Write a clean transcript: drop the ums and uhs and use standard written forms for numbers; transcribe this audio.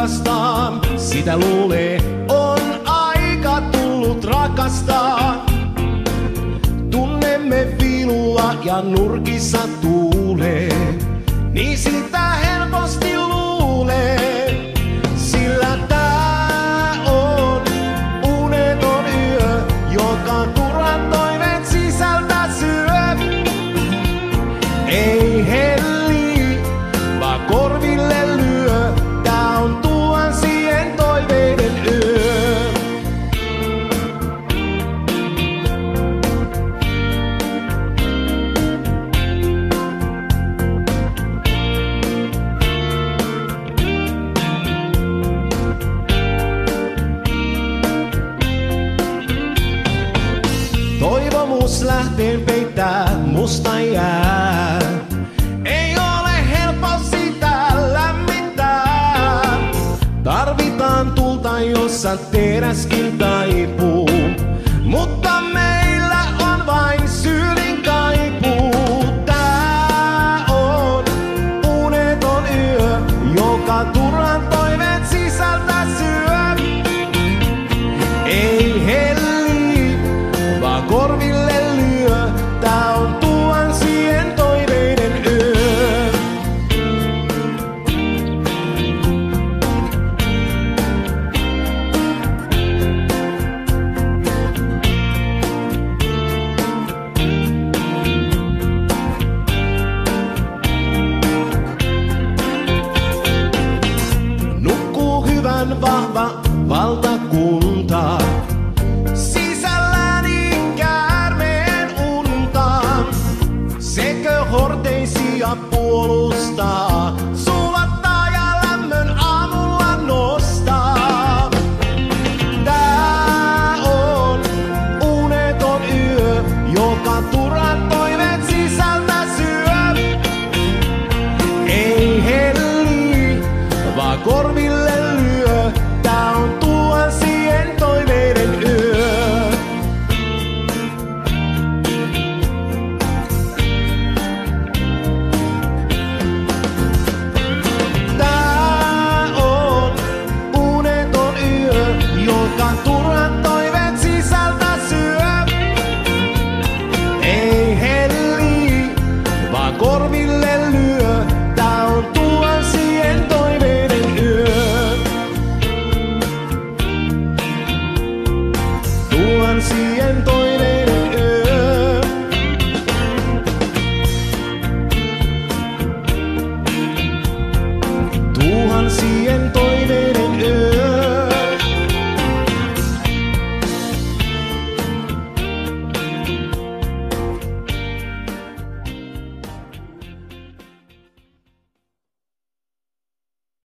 rakastaa, sitä luulee, on aika tullut rakastaa. Tunnemme vilua ja nurkissa tuulee, niin sitä helposti luulee. Sillä tää on uneton yö, joka turhan toiveet sisältä syö. Ei helli, vaan korville lyö, tää on tuhansien toiveiden yö. Toivomus lähteen peittää musta jää. Ei ole helppo sitä lämmittää. Tarvitaan tulta, jossa teräskin taipuu. Mutta meillä on vain syylin kaipuu. Tää on uneton yö, joka turhan toiveet sisältä syö. Ei helli, vaan korville lyö, tää on tuhansien toiveiden yö. Nukkuu hyvän vahva valtakunta. Sekö horteisia puolustaa, sulattaa ja lämmön aamulla nostaa. Tää on uneton yö, joka turhan toiveet sisältä syö. Ei helli, vaan korville lyö, tää on tuhansien toiveiden yö. Turhan toiveet sisältä syö. Ei helli, vaan korville lyö, tää on tuhansien toiveiden yö. Tuhansien toiveiden yö. Tuhansien toiveiden yö.